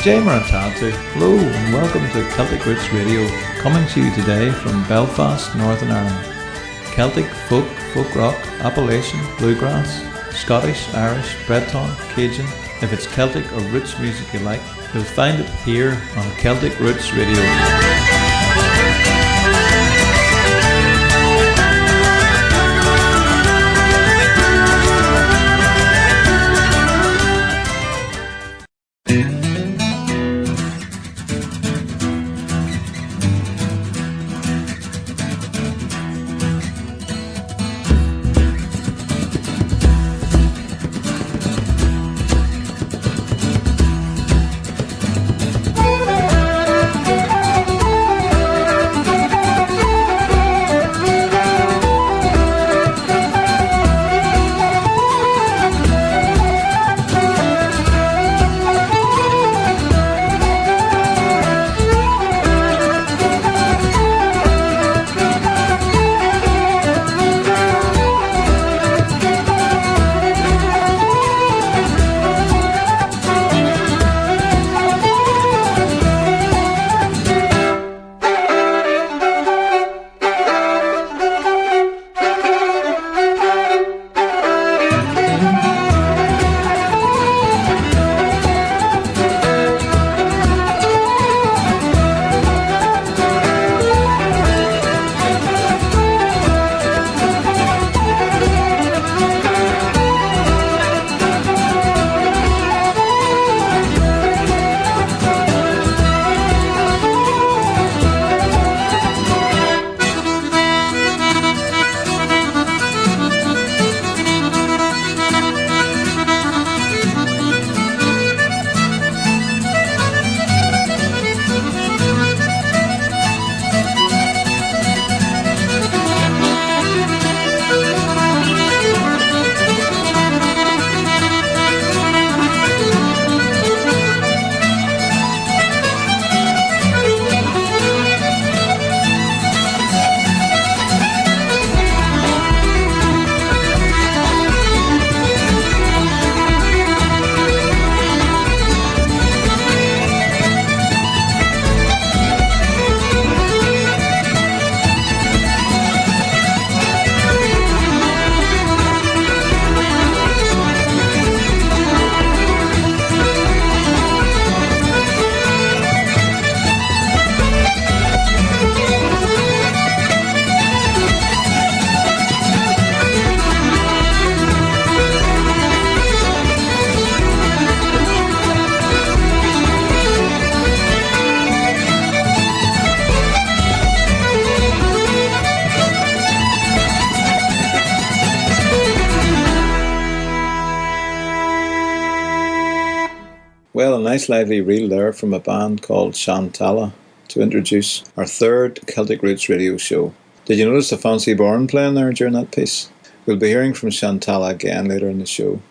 Jay Marantatu. Hello and welcome to Celtic Roots Radio, coming to you today from Belfast, Northern Ireland. Celtic folk, folk rock, Appalachian, Bluegrass, Scottish, Irish, Breton, Cajun. If it's Celtic or roots music you like, you'll find it here on Celtic Roots Radio. Well, a nice lively reel there from a band called Shantalla to introduce our third Celtic Roots Radio show. Did you notice the fancy barn playing there during that piece? We'll be hearing from Shantalla again later in the show.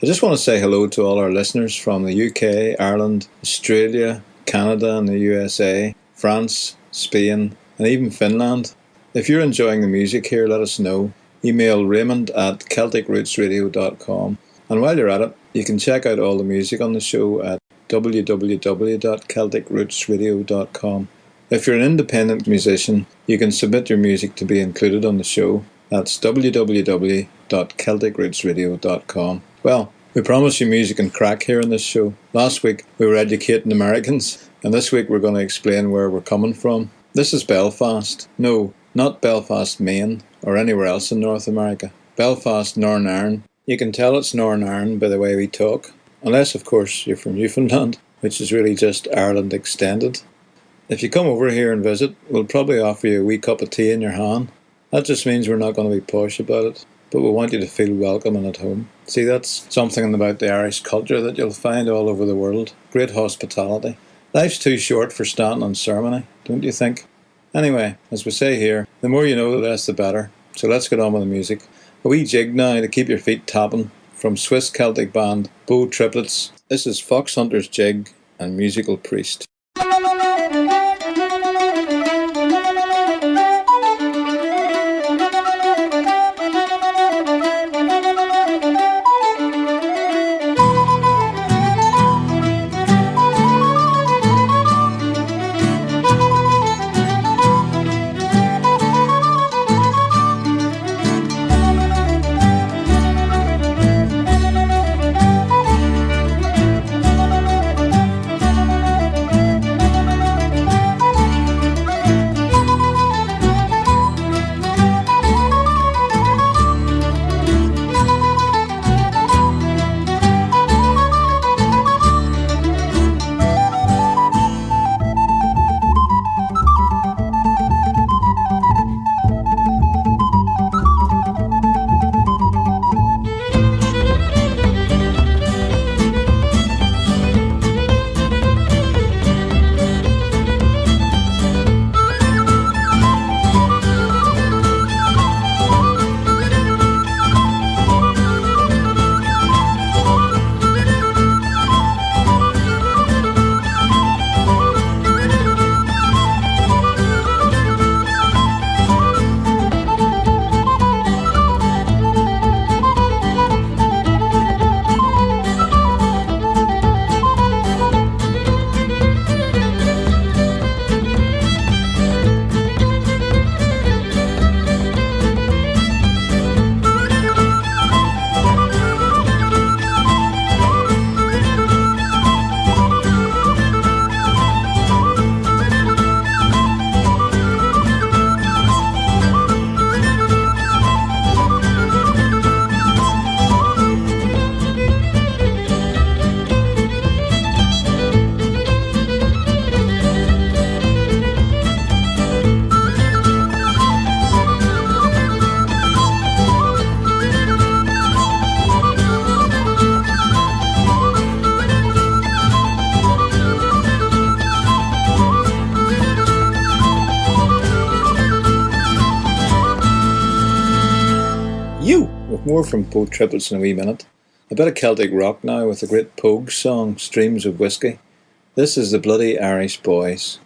I just want to say hello to all our listeners from the UK, Ireland, Australia, Canada and the USA, France, Spain and even Finland. If you're enjoying the music here, let us know. Email Raymond at celticrootsradio.com. And while you're at it, you can check out all the music on the show at www.celticrootsradio.com. If you're an independent musician, you can submit your music to be included on the show. That's www.celticrootsradio.com. Well, we promise you music and crack here on this show. Last week we were educating Americans, and this week we're going to explain where we're coming from. This is Belfast. No, not Belfast, Maine, or anywhere else in North America. Belfast, Northern Ireland. You can tell it's Northern Ireland by the way we talk, unless of course you're from Newfoundland, which is really just Ireland extended. If you come over here and visit, we'll probably offer you a wee cup of tea in your hand. That just means we're not going to be posh about it, but we want you to feel welcome and at home. See, that's something about the Irish culture that you'll find all over the world. Great hospitality. Life's too short for standing on ceremony, don't you think? Anyway, as we say here, the more you know, the less the better. So let's get on with the music. A wee jig now to keep your feet tapping from Swiss Celtic band Triplets. This is Foxhunter's Jig and Musical Priest. you with more from both Triplets in a wee minute. A bit of Celtic rock now with the great Pogues song Streams of Whiskey. This is the Bloody Irish Boys.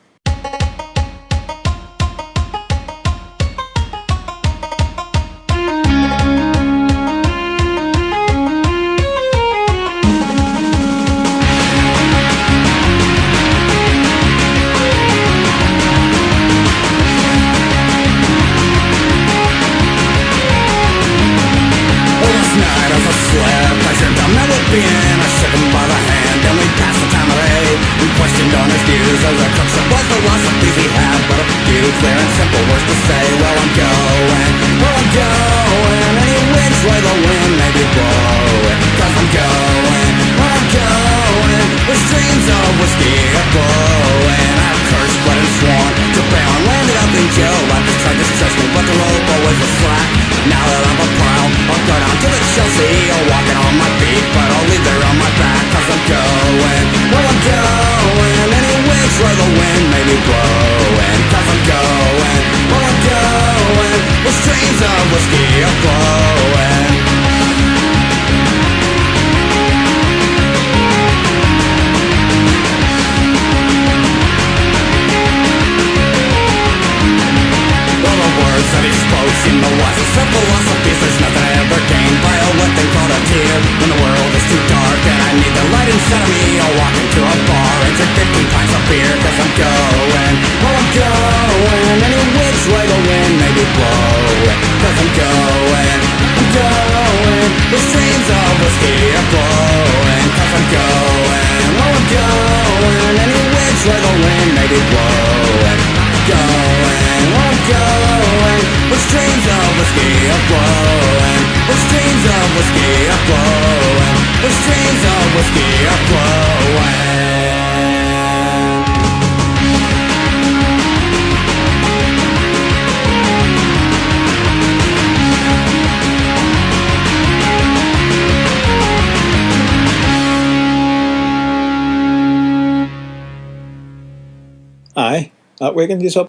That wakened you up.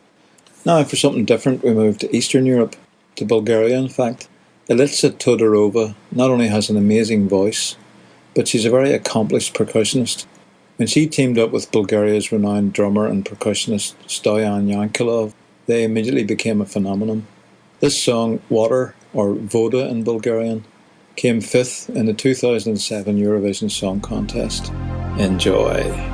Now for something different, we move to Eastern Europe, to Bulgaria in fact. Elica Todorova not only has an amazing voice, but she's a very accomplished percussionist. When she teamed up with Bulgaria's renowned drummer and percussionist Stoyan Yankulov, they immediately became a phenomenon. This song, Water, or Voda in Bulgarian, came 5th in the 2007 Eurovision Song Contest. Enjoy.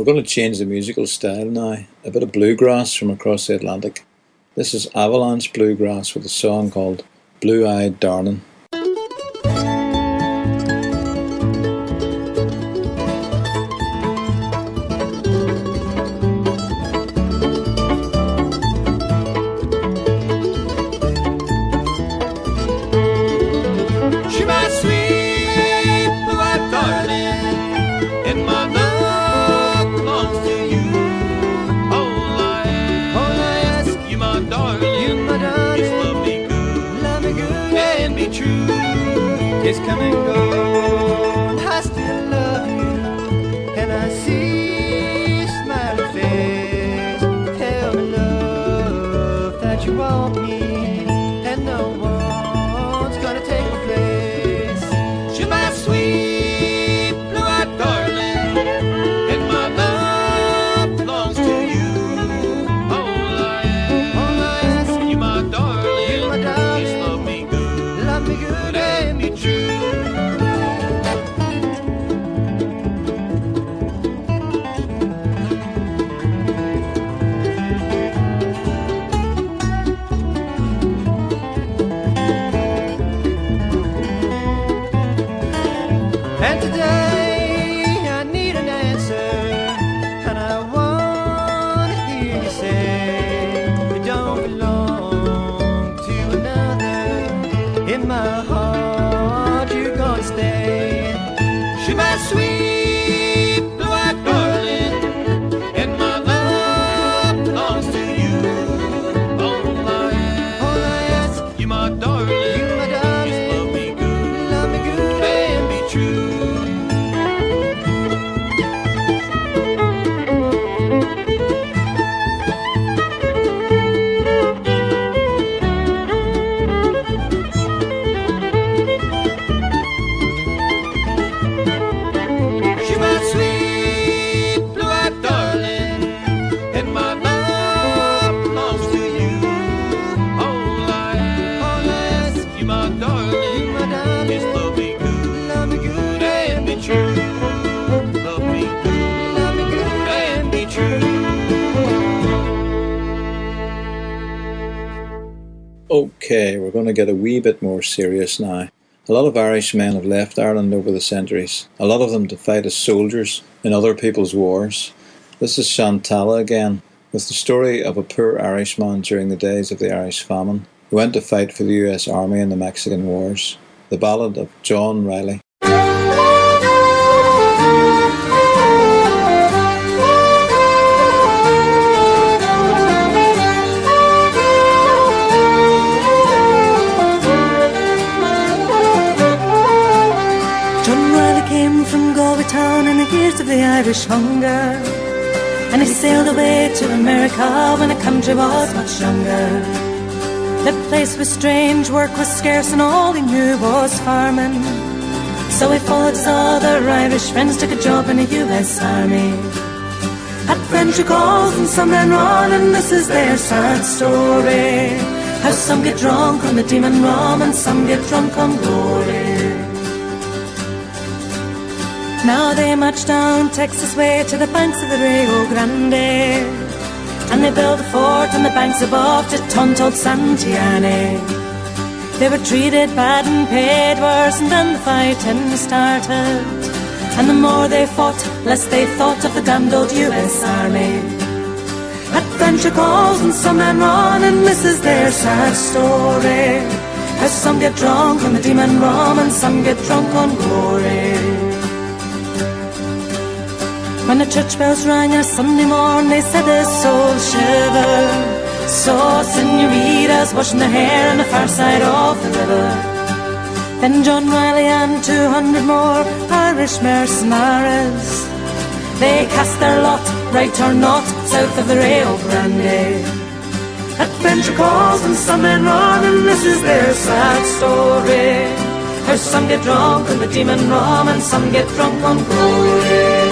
We're going to change the musical style now. A bit of bluegrass from across the Atlantic. This is Avalanche Bluegrass with a song called Blue-Eyed Darling. It's come and go. I still love you, and I see your smiling face. Tell me, love, that you want me, and no one's gonna take my place. She's my sweet blue-eyed darling, and my love belongs to you. All I ask, you my darling, just love me good and be true. And today I need an answer, and I want to hear you say you don't belong to another. In my heart you're gonna stay. She's my sweet blue-eyed darling, and my love belongs to you. All I ask, you my darling, just love me good and be true. She's my sweet blue-eyed darling, and my love belongs to you. All I ask, you my darling, just love me good and be true. Love me good and be true. Okay, we're going to get a wee bit more serious now. A lot of Irish men have left Ireland over the centuries, a lot of them to fight as soldiers in other people's wars. This is Shantalla again, with the story of a poor Irishman during the days of the Irish famine, who went to fight for the US Army in the Mexican Wars. The ballad of John Riley. John Riley came from Galway town in the years of the Irish hunger, and he sailed away to America when the country was much younger. The place was strange, work was scarce, and all he knew was farming. So he followed his other Irish friends, took a job in the US Army. Had friends who called and some ran on, and this is their sad story. How some get drunk on the demon rum, and some get drunk on glory. Now they march down Texas way to the banks of the Rio Grande, and they built a fort on the banks above to taunt old Santiani. They were treated bad and paid worse, and then the fighting started. And the more they fought, less they thought of the damned old US Army. At French calls and some men run, and this is their sad story. How some get drunk on the demon rum, and some get drunk on glory. When the church bells rang on a Sunday morn, they said their souls shiver. Saw senoritas washing their hair on the far side of the river. Then John Riley and 200 more Irish mercenaries, they cast their lot, right or not, south of the Rio Grande. At French calls and some men run, and this is their sad story. How some get drunk on the demon rum, and some get drunk on glory.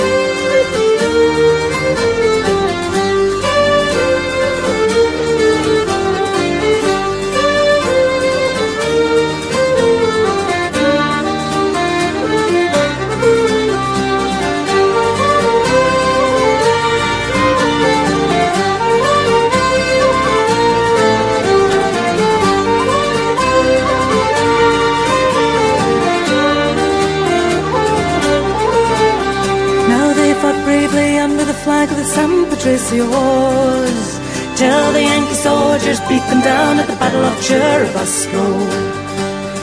bravely under the flag of the San Patricios, till the Yankee soldiers beat them down at the Battle of Churubusco.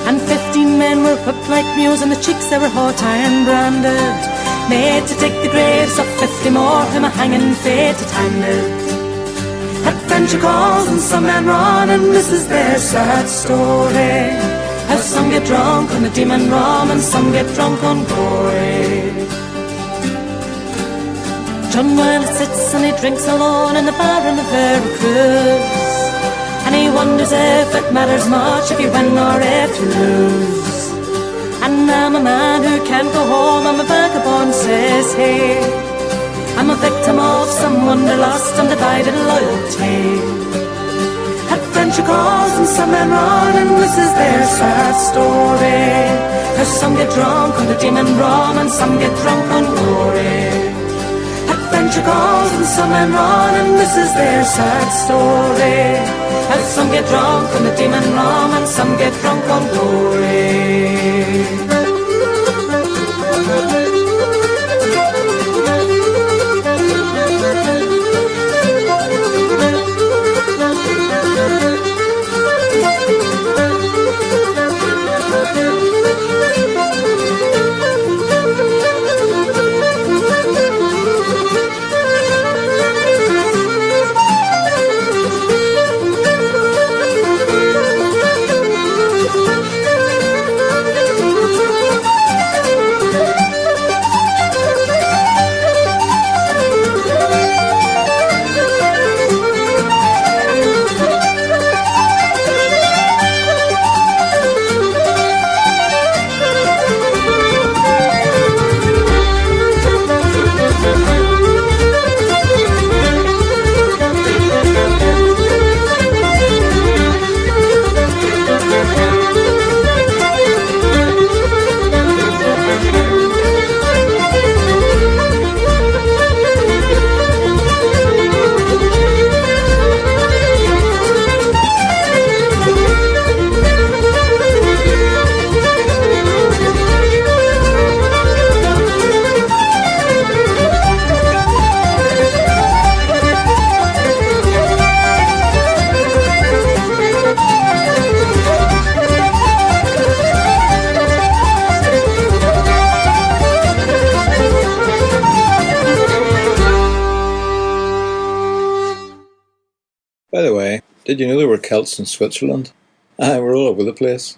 And 15 men were whipped like mules, and the cheeks they were hot iron branded, made to take the graves of 50 more whom a hanging fate had handed. At French calls and some men run, and this is their sad story, how some get drunk on the demon rum and some get drunk on glory. John Wilde sits and he drinks alone in the bar in the Veracruz, and he wonders if it matters much if you win or if you lose. And I'm a man who can't go home, I'm a vagabond, says he. I'm a victim of some wanderlust, undivided loyalty. At French calls and some men run, and this is their sad story, how some get drunk on the demon rum and some get drunk on glory. At French calls and some men run, and this is their sad story, how some get drunk on the demon rum and some get drunk on glory. By the way, did you know there were Celts in Switzerland? We're all over the place.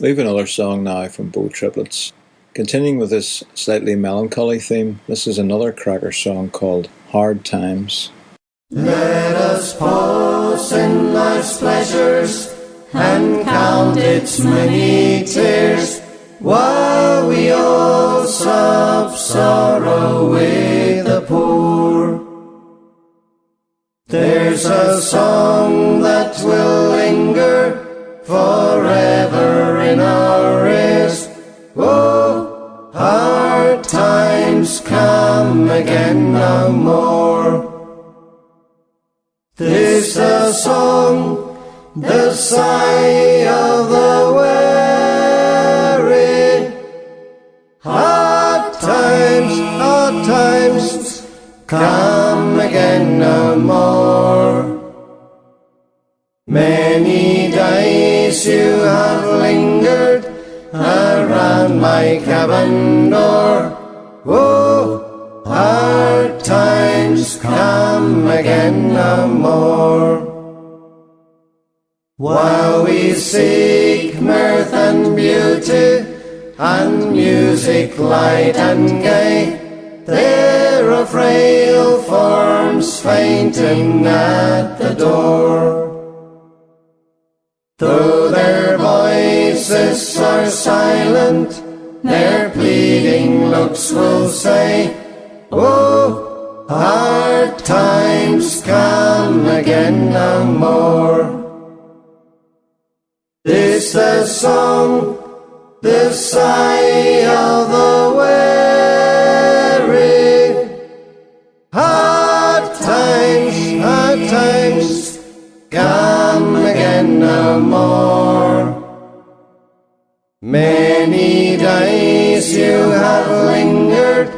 We have another song now from Triplets. Continuing with this slightly melancholy theme, this is another cracker song called Hard Times. Let us pause in life's pleasures and count its many tears, while we all sob sorrow with the poor. There's a song that will linger forever in our ears. Oh, hard times come again no more. This a song, the sigh of the weary. Hard times come again no more. Many days you have lingered around my cabin door. Oh, hard times come again no more. While we seek mirth and beauty and music light and gay, there are frail forms fainting at the door. Though their voices are silent, their pleading looks will say, oh, hard times come again no more. This the song, the sigh of the weary. Hard times come again no more. Many days you have lingered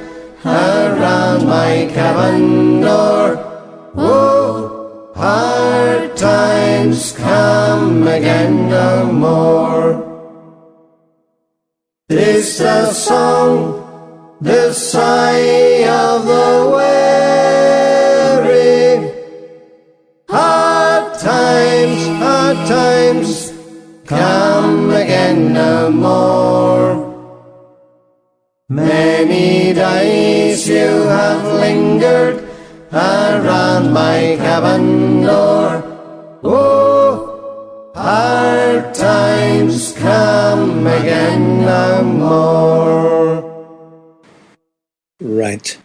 around my cabin door. Oh, hard times come again no more. This a song, the sigh of the weary. Hard times come again no more. Many days you have lingered around my cabin door. Oh, hard times come again no more. Right.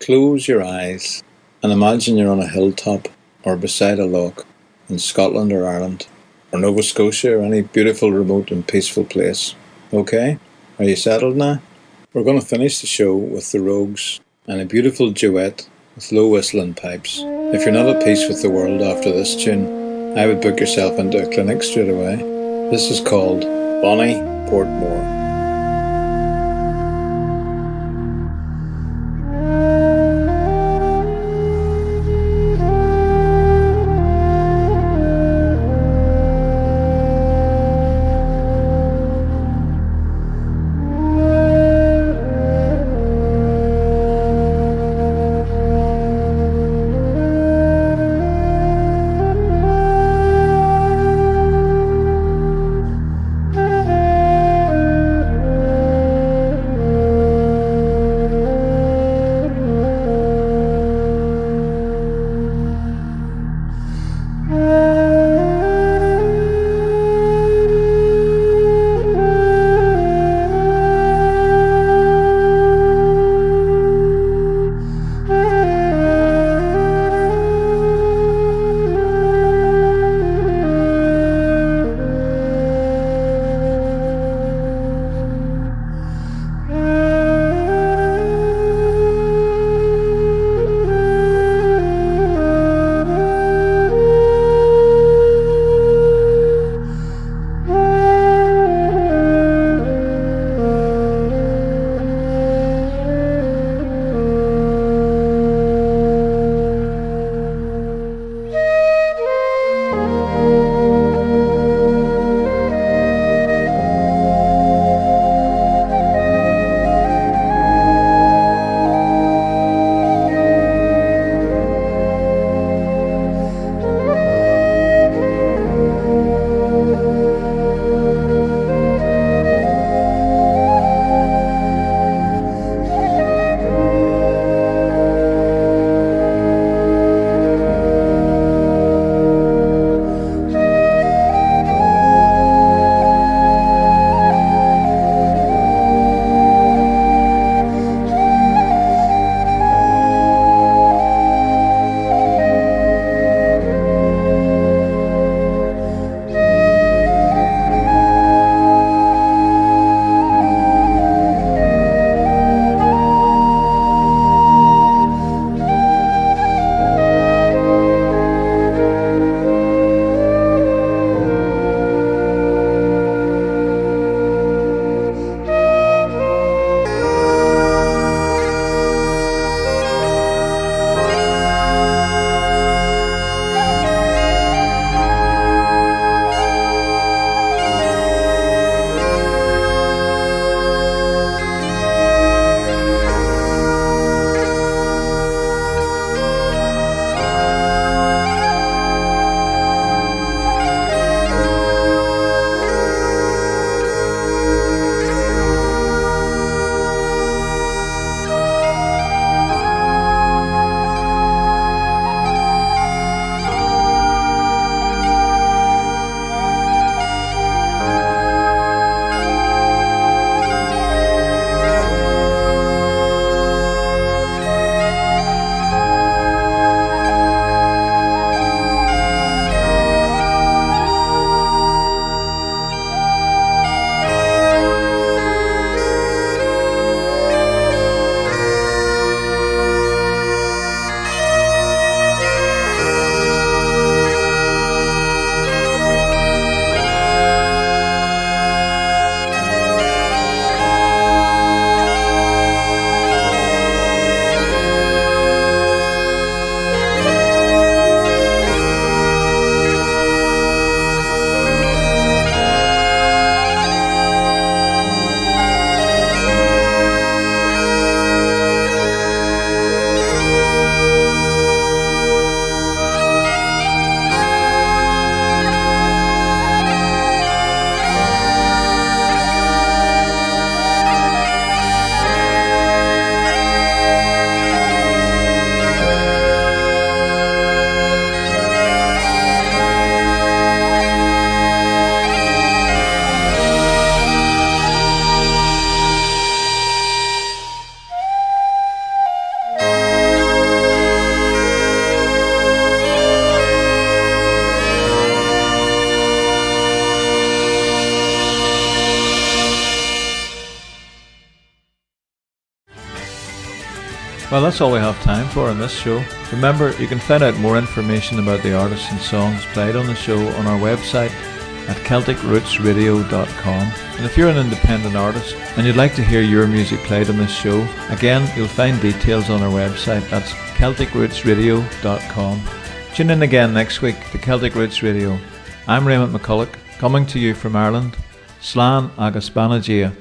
Close your eyes and imagine you're on a hilltop or beside a loch in Scotland or Ireland or Nova Scotia or any beautiful, remote and peaceful place. Okay? Are you settled now? We're going to finish the show with the Rogues and a beautiful duet with low whistling pipes. If you're not at peace with the world after this tune, I would book yourself into a clinic straight away. This is called Bonny, Portmor. Well, that's all we have time for in this show. Remember, you can find out more information about the artists and songs played on the show on our website at CelticRootsRadio.com. And if you're an independent artist and you'd like to hear your music played on this show, again, you'll find details on our website. That's CelticRootsRadio.com. Tune in again next week to Celtic Roots Radio. I'm Raymond McCullough, coming to you from Ireland. Slán agus Banna Dia.